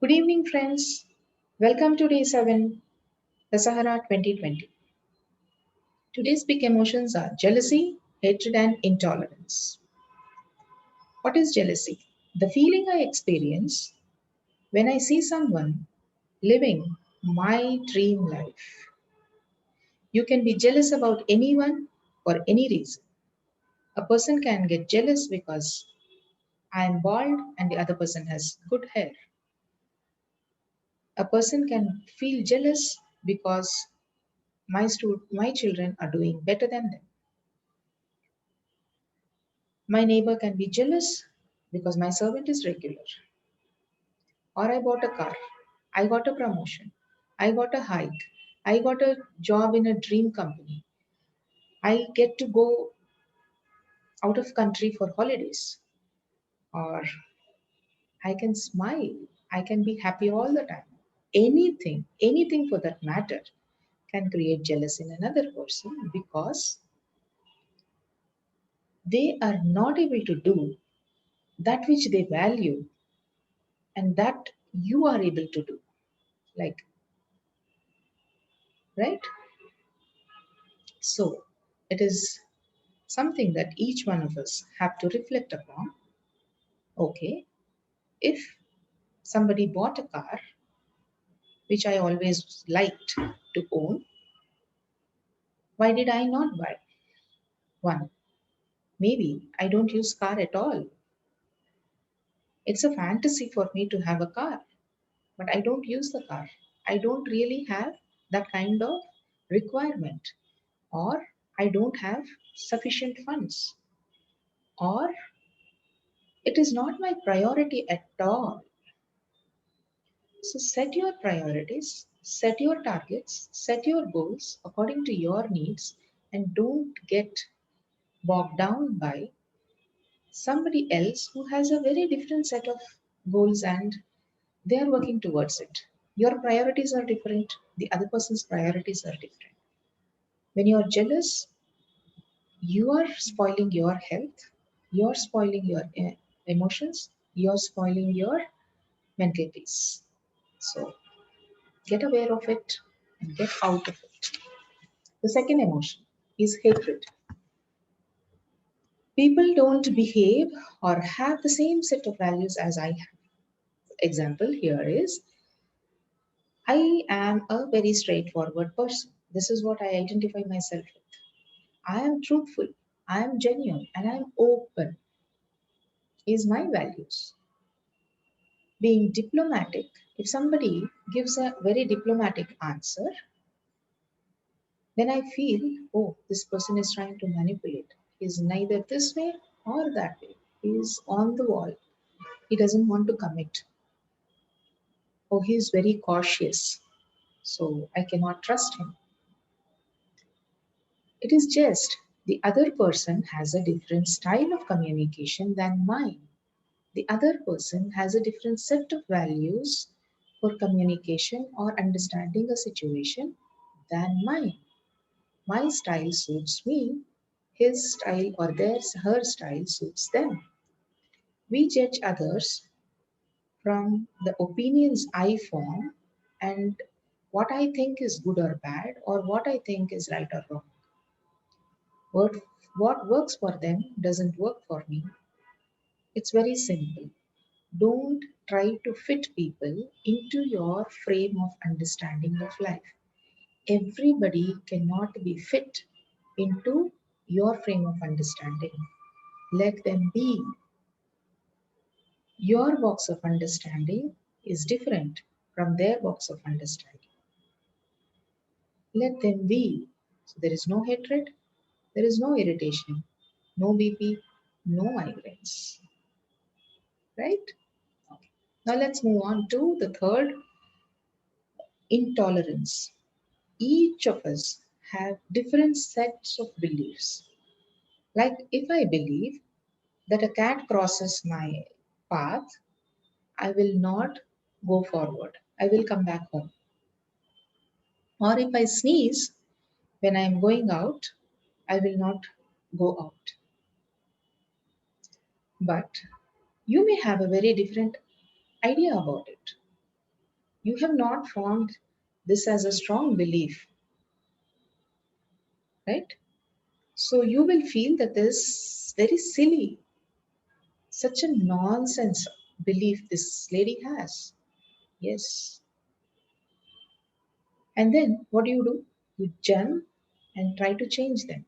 Good evening, friends. Welcome to day 7, the Sahara 2020. Today's big emotions are jealousy, hatred, and intolerance. What is jealousy? The feeling I experience when I see someone living my dream life. You can be jealous about anyone for any reason. A person can get jealous because I am bald and the other person has good hair. A person can feel jealous because my children are doing better than them. My neighbor can be jealous because my servant is regular. Or I bought a car. I got a promotion. I got a hike. I got a job in a dream company. I get to go out of country for holidays. Or I can smile. I can be happy all the time. Anything for that matter can create jealousy in another person because they are not able to do that which they value and that you are able to do. Like, right? So, it is something that each one of us have to reflect upon. Okay, if somebody bought a car, which I always liked to own, why did I not buy one? Maybe I don't use car at all. It's a fantasy for me to have a car, but I don't use the car. I don't really have that kind of requirement, or I don't have sufficient funds, or it is not my priority at all. So set your priorities, set your targets, set your goals according to your needs, and don't get bogged down by somebody else who has a very different set of goals and they are working towards it. Your priorities are different, the other person's priorities are different. When you are jealous, you are spoiling your health, you're spoiling your emotions, you're spoiling your mental peace. So get aware of it and get out of it. The second emotion is hatred. People don't behave or have the same set of values as I have. Example here is I am a very straightforward person. This is what I identify myself with. I am truthful, I am genuine, and I am open is my values. Being diplomatic, if somebody gives a very diplomatic answer, then I feel, oh, this person is trying to manipulate. He's neither this way or that way. He's on the wall. He doesn't want to commit. Oh, he's very cautious. So I cannot trust him. It is just the other person has a different style of communication than mine. The other person has a different set of values for communication or understanding a situation than mine. My style suits me, his style or her style suits them. We judge others from the opinions I form and what I think is good or bad, or what I think is right or wrong. What, what works for them doesn't work for me. It's very simple. Don't try to fit people into your frame of understanding of life. Everybody cannot be fit into your frame of understanding. Let them be. Your box of understanding is different from their box of understanding. Let them be. So there is no hatred, there is no irritation, no BP, no migraines. Right? Okay. Now let's move on to the third, intolerance. Each of us have different sets of beliefs. Like if I believe that a cat crosses my path, I will not go forward. I will come back home. Or if I sneeze when I am going out, I will not go out. But you may have a very different idea about it. You have not formed this as a strong belief, right? So you will feel that this is very silly, such a nonsense belief this lady has. Yes. And then what do? You jump and try to change them,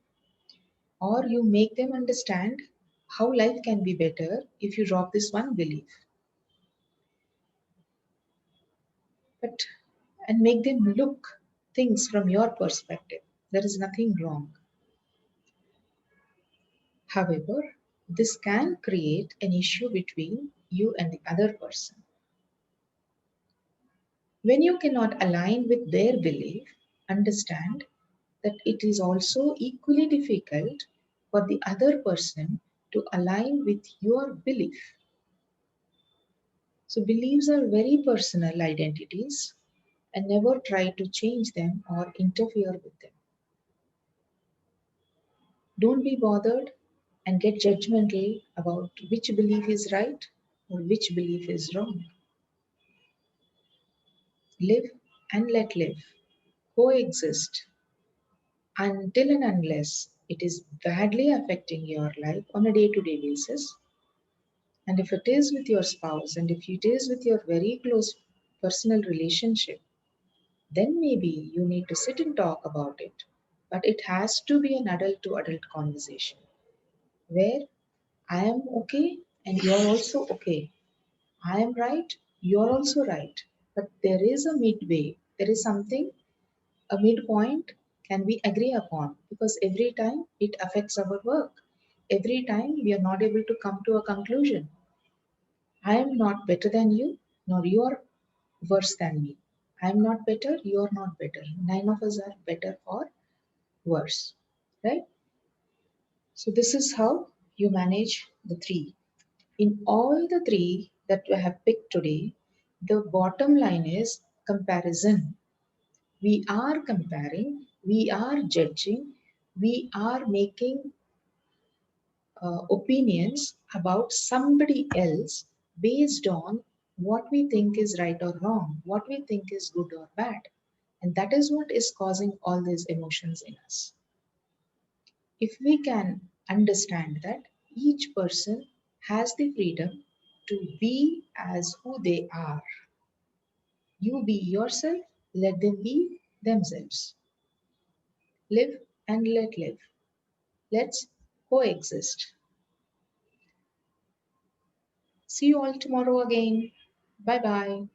or you make them understand how life can be better if you drop this one belief. But and make them look things from your perspective. There is nothing wrong. However, this can create an issue between you and the other person. When you cannot align with their belief, understand that it is also equally difficult for the other person to align with your belief. So, beliefs are very personal identities and never try to change them or interfere with them. Don't be bothered and get judgmental about which belief is right or which belief is wrong. Live and let live. Coexist until and unless it is badly affecting your life on a day to day basis. And if it is with your spouse and if it is with your very close personal relationship, then maybe you need to sit and talk about it. But it has to be an adult to adult conversation where I am okay and you are also okay. I am right, you are also right. But there is a midway, there is something, a midpoint can we agree upon because every time it affects our work. Every time we are not able to come to a conclusion. I am not better than you, nor you are worse than me. I am not better, you are not better. None of us are better or worse, right? So, this is how you manage the three. In all the three that we have picked today, the bottom line is comparison. We are comparing, we are judging, we are making opinions about somebody else based on what we think is right or wrong, what we think is good or bad. And that is what is causing all these emotions in us. If we can understand that each person has the freedom to be as who they are, you be yourself, let them be themselves. Live and let live. Let's coexist. See you all tomorrow again. Bye bye.